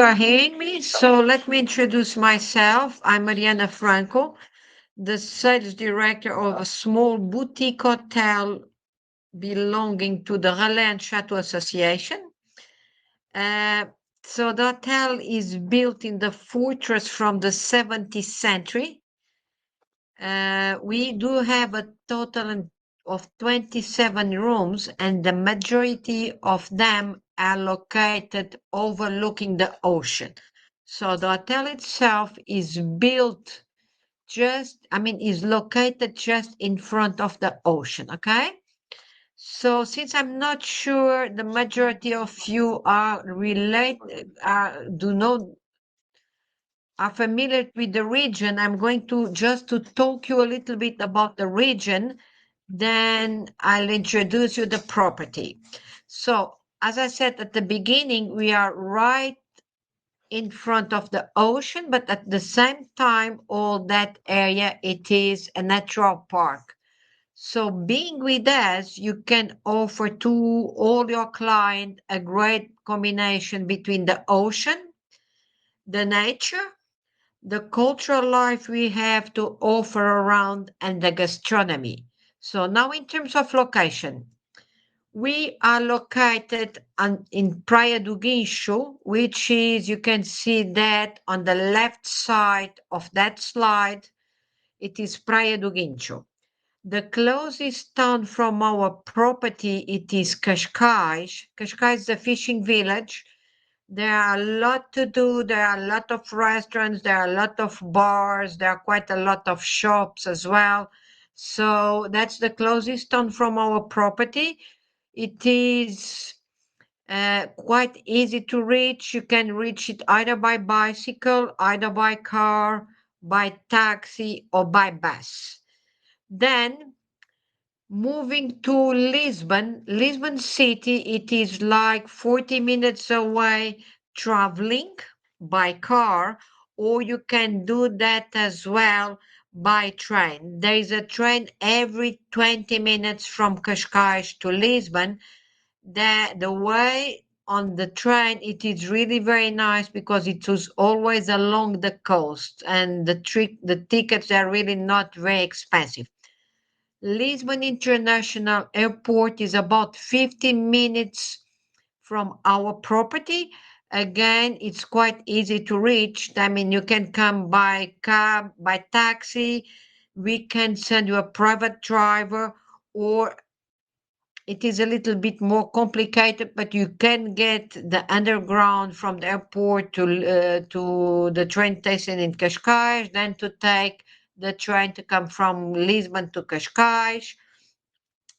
You are hearing me? So let me introduce myself. I'm Mariana Franco, the sales director of a small boutique hotel belonging to the Relais and Chateau Association. So the hotel is built in the fortress from the 17th century. We do have a total of 27 rooms, and the majority of them are located overlooking the ocean. So the hotel itself is built is located just in front of the ocean, okay? So since I'm not sure the majority of you are familiar with the region, I'm going to talk you a little bit about the region, then I'll introduce you the property. So as I said at the beginning, we are right in front of the ocean, but at the same time, all that area, it is a natural park. So being with us, you can offer to all your clients a great combination between the ocean, the nature, the cultural life we have to offer around, and the gastronomy. So now in terms of location, we are located in Praia do Guincho, which is, you can see that on the left side of that slide, it is Praia do Guincho. The closest town from our property, it is Cascais. Cascais is a fishing village. There are a lot to do. There are a lot of restaurants. There are a lot of bars. There are quite a lot of shops as well. So that's the closest town from our property. It is quite easy to reach. You can reach it either by bicycle, either by car, by taxi, or by bus. Then moving to Lisbon city, it is like 40 minutes away traveling by car, or you can do that as well by train. There is a train every 20 minutes from Cascais to Lisbon. The way on the train, it is really very nice because it was always along the coast, and the tickets are really not very expensive. Lisbon International Airport is about 15 minutes from our property. Again, it's quite easy to reach. I mean, you can come by cab, by taxi. We can send you a private driver, or it is a little bit more complicated, but you can get the underground from the airport to the train station in Cascais, then to take the train to come from Lisbon to Cascais,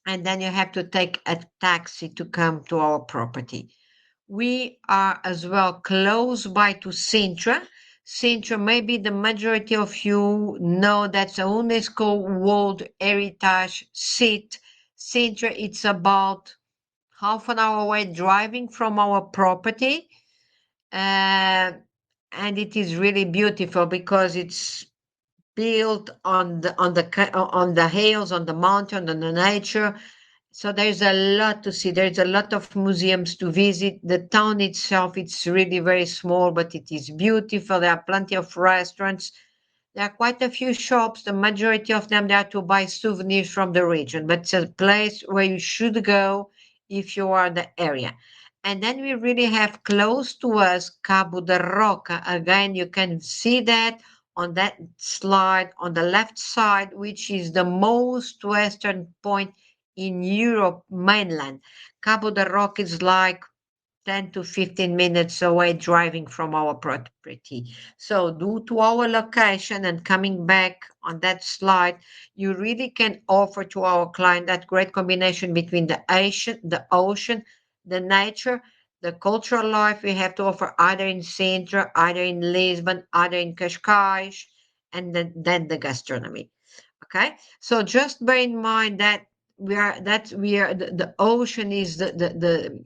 and then you have to take a taxi to come to our property. We are as well close by to Sintra. Sintra, maybe the majority of you know that's a UNESCO World Heritage Site. Sintra, it's about half an hour away driving from our property. And it is really beautiful because it's built on the hills, on the mountain, on the nature. So there's a lot to see. There's a lot of museums to visit. The town itself, it's really very small, but it is beautiful. There are plenty of restaurants. There are quite a few shops. The majority of them, they are to buy souvenirs from the region, but it's a place where you should go if you are in the area. And then we really have close to us Cabo da Roca. Again, you can see that on that slide on the left side, which is the most western point in Europe mainland. Cabo da Roca is like 10 to 15 minutes away driving from our property. So due to our location, and coming back on that slide, you really can offer to our client that great combination between the ocean, the nature, the cultural life we have to offer either in Sintra, either in Lisbon, either in Cascais, and then the gastronomy. Okay, so just bear in mind that the ocean is the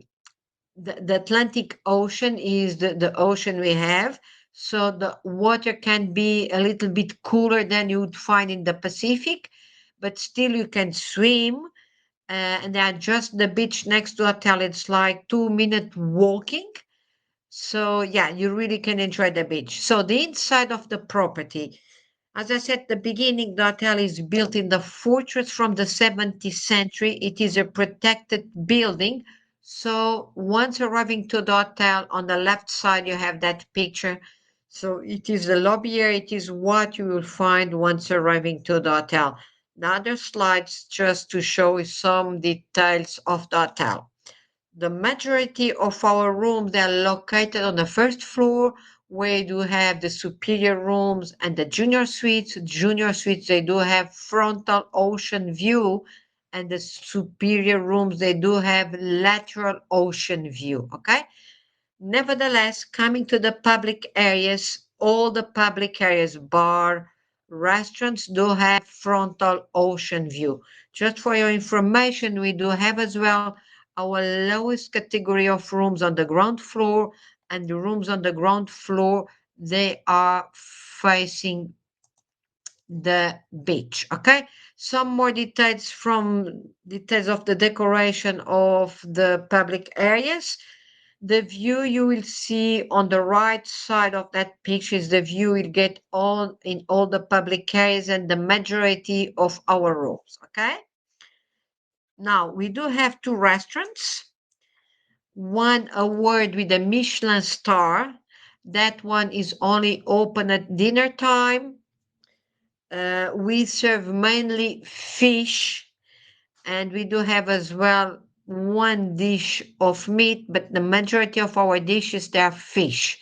Atlantic Ocean is the ocean we have. So the water can be a little bit cooler than you would find in the Pacific, but still you can swim. And they are just the beach next to hotel. It's like 2-minute walking. So yeah, you really can enjoy the beach. So the inside of the property, as I said at the beginning, the hotel is built in the fortress from the 17th century. It is a protected building. So once arriving to the hotel, on the left side, you have that picture. So it is the lobby area. It is what you will find once arriving to the hotel. The other slides just to show you some details of the hotel. The majority of our rooms, they are located on the first floor, where you have the superior rooms and the junior suites. Junior suites, they do have frontal ocean view, and the superior rooms, they do have lateral ocean view, okay? Nevertheless, coming to the public areas, all the public areas, bar, restaurants, do have frontal ocean view. Just for your information, we do have as well our lowest category of rooms on the ground floor, and the rooms on the ground floor, they are facing the beach. Okay, some more details of the decoration of the public areas. The view you will see on the right side of that picture is the view you'll get in all the public areas and the majority of our rooms. Okay, now we do have two restaurants. One award with a Michelin star. That one is only open at dinner time. We serve mainly fish, and we do have as well one dish of meat, but the majority of our dishes, they are fish.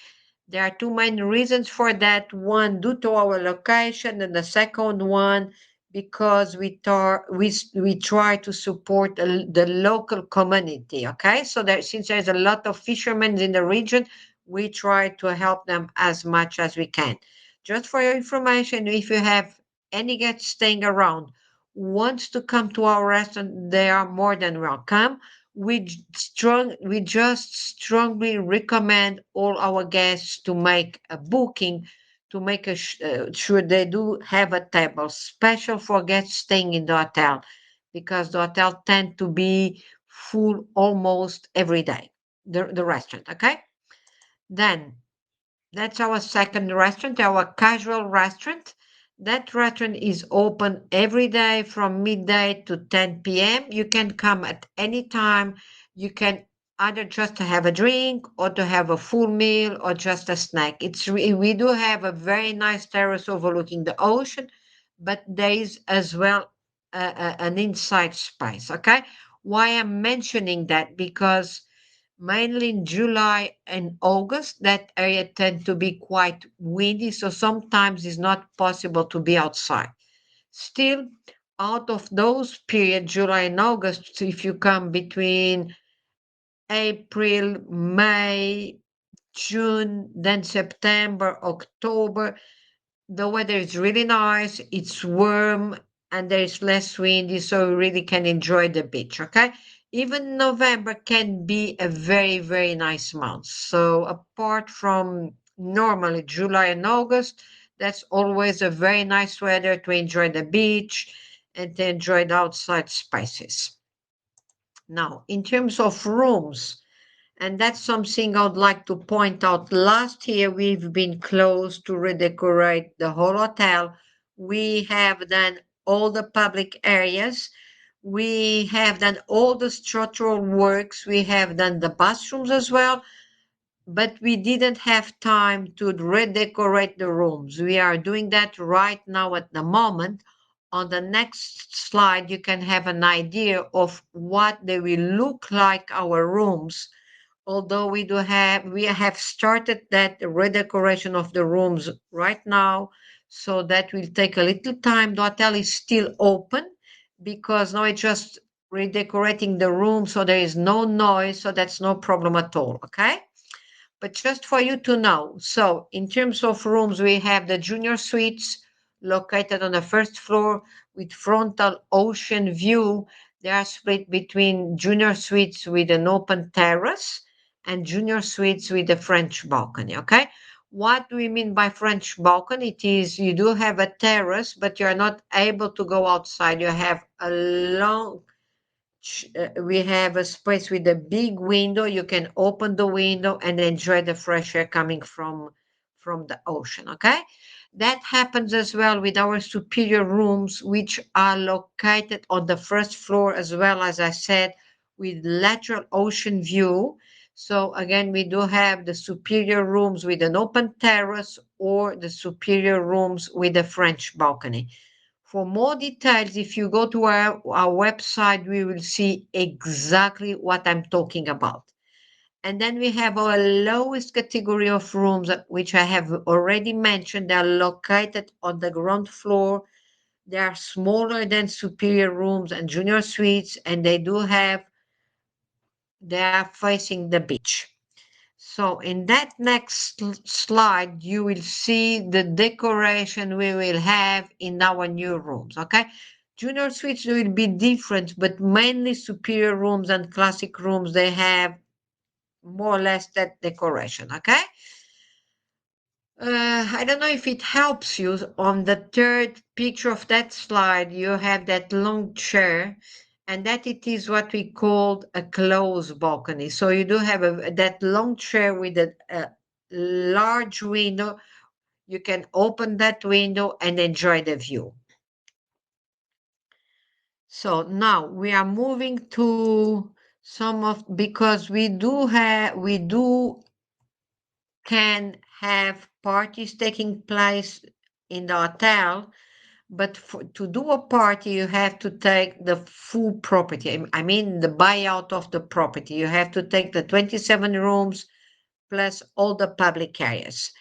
There are two main reasons for that. One, due to our location, and the second one, because we try to support the local community. Okay, so since there's a lot of fishermen in the region, we try to help them as much as we can. Just for your information, if you have any guests staying around wants to come to our restaurant, they are more than welcome. We just strongly recommend all our guests to make a booking, to make sure they do have a table special for guests staying in the hotel, because the hotel tend to be full almost every day, the restaurant. Okay, then that's our second restaurant, our casual restaurant. That restaurant is open every day from midday to 10 p.m. You can come at any time. You can either just to have a drink or to have a full meal or just a snack. We do have a very nice terrace overlooking the ocean, but there is as well an inside space. Okay, why I'm mentioning that? Because mainly in July and August, that area tend to be quite windy, so sometimes it's not possible to be outside. Still, out of those periods, July and August, if you come between April, May, June, then September, October, the weather is really nice, it's warm, and there is less windy, so you really can enjoy the beach. Okay, even November can be a very, very nice month. So apart from normally July and August, that's always a very nice weather to enjoy the beach and to enjoy the outside spaces. Now, in terms of rooms, and that's something I would like to point out. Last year, we've been close to redecorate the whole hotel. We have done all the public areas. We have done all the structural works. We have done the bathrooms as well, but we didn't have time to redecorate the rooms. We are doing that right now at the moment. On the next slide, you can have an idea of what they will look like, our rooms. Although we have started that redecoration of the rooms right now, so that will take a little time. The hotel is still open because now it's just redecorating the room, so there is no noise, so that's no problem at all. Okay, but just for you to know, so in terms of rooms, we have the junior suites located on the first floor with frontal ocean view. They are split between junior suites with an open terrace and junior suites with a French balcony. Okay, what do we mean by French balcony? It is you do have a terrace, but you're not able to go outside. You have a long we have a space with a big window. You can open the window and enjoy the fresh air coming from the ocean, okay? That happens as well with our superior rooms, which are located on the first floor, as well as I said, with lateral ocean view. So again, we do have the superior rooms with an open terrace or the superior rooms with a French balcony. For more details, if you go to our website, we will see exactly what I'm talking about. And then we have our lowest category of rooms, which I have already mentioned. They are located on the ground floor. They are smaller than superior rooms and junior suites, and they are facing the beach. So in that next slide, you will see the decoration we will have in our new rooms, okay? Junior suites will be different, but mainly superior rooms and classic rooms, they have more or less that decoration, okay? I don't know if it helps you. On the third picture of that slide, you have that long chair, and that it is what we called a closed balcony. So you do have that long chair with a large window. You can open that window and enjoy the view. So now we are moving to because we can have parties taking place in the hotel, but to do a party, you have to take the full property. I mean, the buyout of the property. You have to take the 27 rooms plus all the public areas.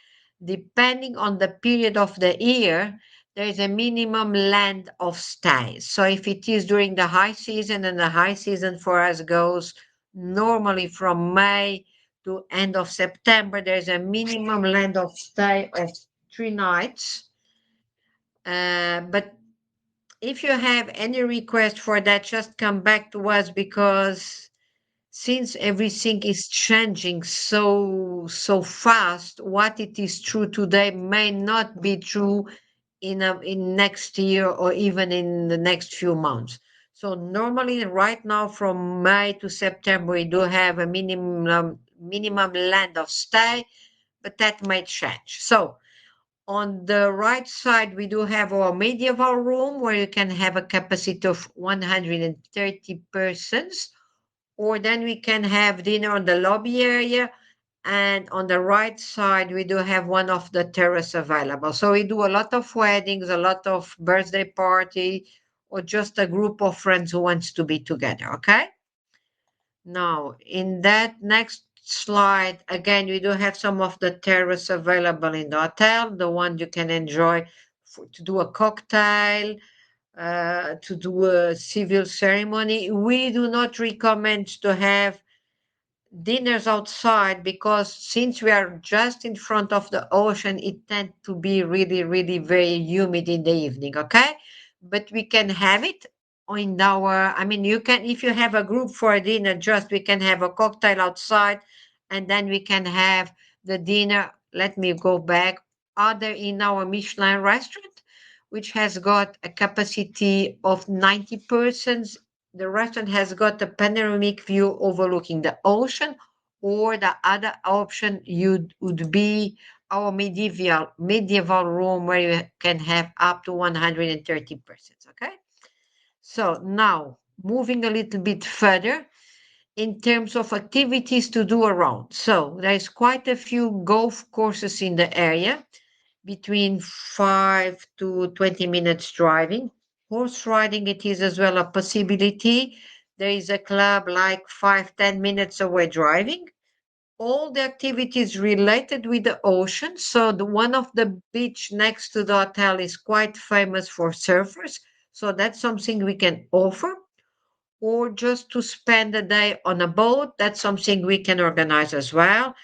Depending on the period of the year, there is a minimum length of stay. So if it is during the high season, and the high season for us goes normally from May to end of September, there's a minimum length of stay of 3 nights. But if you have any request for that, just come back to us, because since everything is changing so fast, what it is true today may not be true in next year or even in the next few months. So normally right now from May to September, we do have a minimum length of stay, but that might change. So on the right side, we do have our medieval room where you can have a capacity of 130 persons, or then we can have dinner on the lobby area. And on the right side, we do have one of the terrace available. So we do a lot of weddings, a lot of birthday party, or just a group of friends who wants to be together, okay? Now, in that next slide, again, we do have some of the terrace available in the hotel, the one you can enjoy to do a cocktail, to do a civil ceremony. We do not recommend to have dinners outside, because since we are just in front of the ocean, it tends to be really, really very humid in the evening, okay? But we can have it in you can, if you have a group for a dinner, we can have a cocktail outside, and then we can have the dinner. Let me go back. Either in our Michelin restaurant, which has got a capacity of 90 persons. The restaurant has got a panoramic view overlooking the ocean, or the other option would be our medieval room, where you can have up to 130 persons, okay? So now, moving a little bit further, in terms of activities to do around. So there's quite a few golf courses in the area, between 5 to 20 minutes driving. Horse riding, it is as well a possibility. There is a club like 5-10 minutes away driving. All the activities related with the ocean. So one of the beach next to the hotel is quite famous for surfers. So that's something we can offer. Or just to spend a day on a boat, that's something we can organize as well.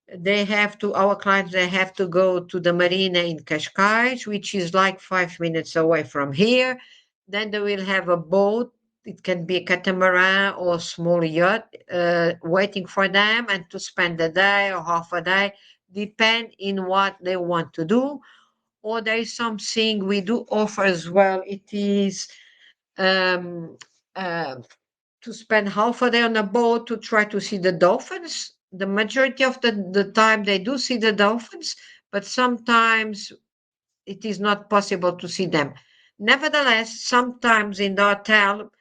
Our clients, they have to go to the marina in Cascais, which is like 5 minutes away from here. Then they will have a boat. It can be a catamaran or a small yacht waiting for them, and to spend a day or half a day, depend in what they want to do. Or there is something we do offer as well. It is to spend half a day on a boat to try to see the dolphins. The majority of the time they do see the dolphins, but sometimes it is not possible to see them. Nevertheless, sometimes in the hotel,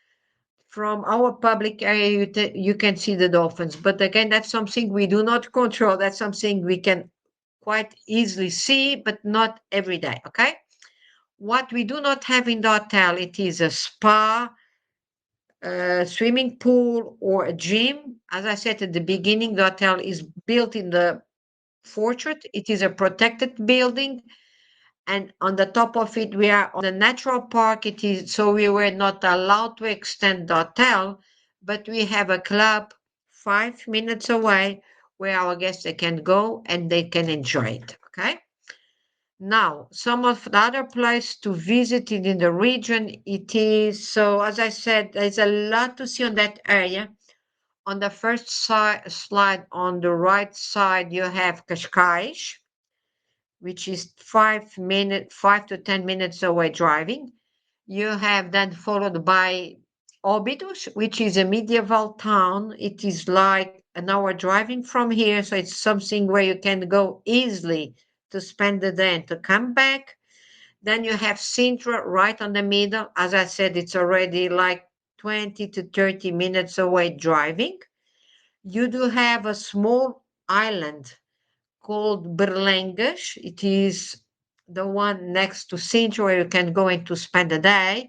from our public area, you can see the dolphins. But again, that's something we do not control. That's something we can quite easily see, but not every day, okay? What we do not have in the hotel, it is a spa, a swimming pool, or a gym. As I said at the beginning, the hotel is built in the fortress. It is a protected building. And on the top of it, we are on the natural park. It is so we were not allowed to extend the hotel, but we have a club 5 minutes away where our guests can go and they can enjoy it. Okay. Now, some of the other places to visit in the region, it is so. As I said, there's a lot to see on that area. On the first slide, on the right side, you have Cascais, which is 5 to 10 minutes away driving. You have then followed by Óbidos, which is a medieval town. It is like an hour driving from here, so it's something where you can go easily to spend the day and to come back. Then you have Sintra right on the middle. As I said, it's already like 20 to 30 minutes away driving. You do have a small island called Berlengas. It is the one next to Sintra where you can go in to spend a day.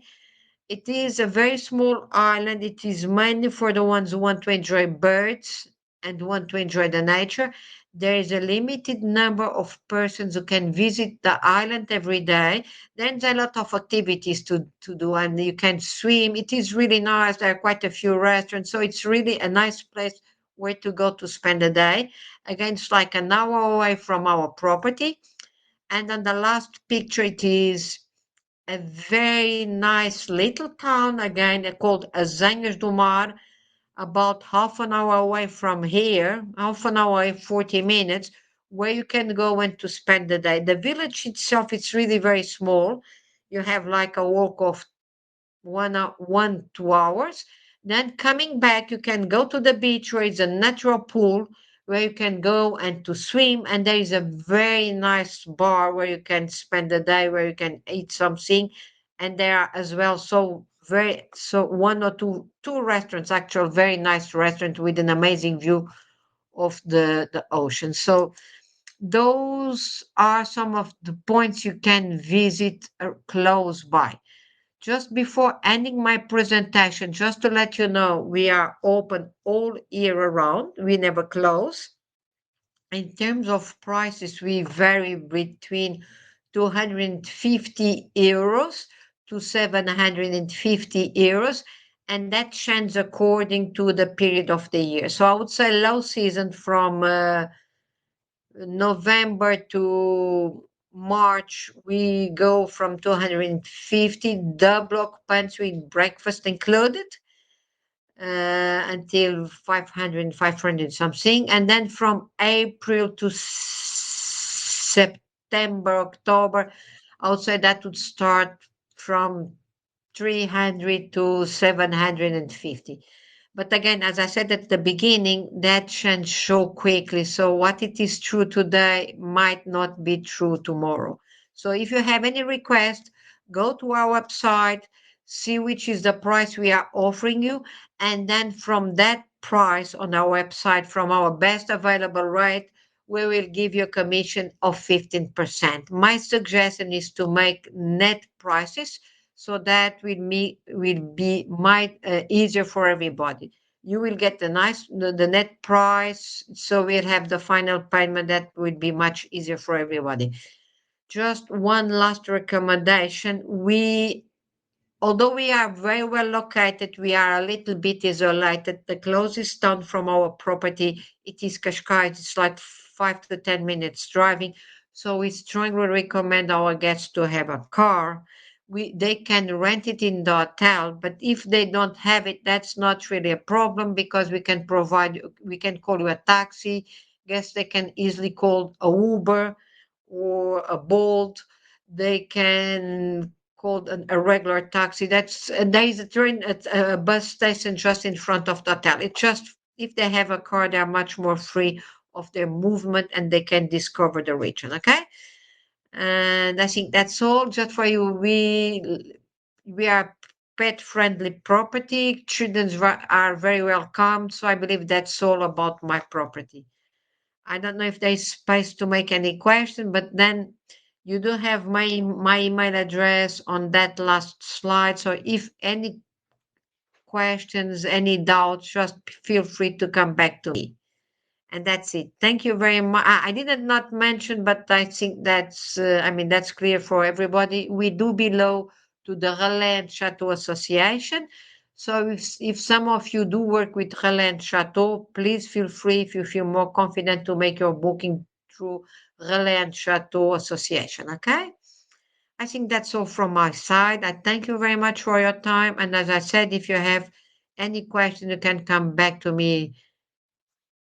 It is a very small island. It is mainly for the ones who want to enjoy birds and want to enjoy the nature. There is a limited number of persons who can visit the island every day. There's a lot of activities to do, and you can swim. It is really nice. There are quite a few restaurants, so it's really a nice place where to go to spend a day. Again, it's like an hour away from our property. And on the last picture, it is a very nice little town, again, called Azanhas do Mar, about half an hour away from here, half an hour, 40 minutes, where you can go and to spend the day. The village itself is really very small. You have like a walk of 2 hours. Then coming back, you can go to the beach where it's a natural pool where you can go and to swim. And there is a very nice bar where you can spend the day, where you can eat something. And there are as well one or two restaurants, actual very nice restaurant with an amazing view of the ocean. So those are some of the points you can visit close by. Just before ending my presentation, just to let you know, we are open all year around. We never close. In terms of prices, we vary between 250 euros to 750 euros, and that changes according to the period of the year. So I would say low season from November to March, we go from 250 double occupants with breakfast included until 500 something. And then from April to September, October, I would say that would start from 300 to 750. But again, as I said at the beginning, that changes so quickly. So what it is true today might not be true tomorrow. So if you have any request, go to our website, see which is the price we are offering you. And then from that price on our website, from our best available rate, we will give you a commission of 15%. My suggestion is to make net prices, so that will be easier for everybody. You will get the net price, so we'll have the final payment that will be much easier for everybody. Just one last recommendation. Although we are very well located, we are a little bit isolated. The closest town from our property, it is Cascais. It's like 5 to 10 minutes driving. So we strongly recommend our guests to have a car. They can rent it in the hotel, but if they don't have it, that's not really a problem, because we can call you a taxi. Guests, they can easily call a Uber or a Bolt. They can called a regular taxi. There is a train, a bus station just in front of the hotel. It just, if they have a car, they are much more free of their movement and they can discover the region. Okay, and I think that's all just for you. We are pet-friendly property. Children are very welcome. So I believe that's all about my property. I don't know if there's space to make any question, but then you do have my email address on that last slide. So if any questions, any doubts, just feel free to come back to me. And that's it. Thank you very much. I did not mention, but I think that's, that's clear for everybody. We do belong to the Relais and Chateau Association. So if some of you do work with Relais and Chateau, please feel free, if you feel more confident, to make your booking through Relais and Chateau Association, okay? I think that's all from my side. I thank you very much for your time. And as I said, if you have any question, you can come back to me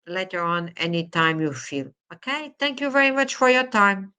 later on anytime you feel. Okay, thank you very much for your time.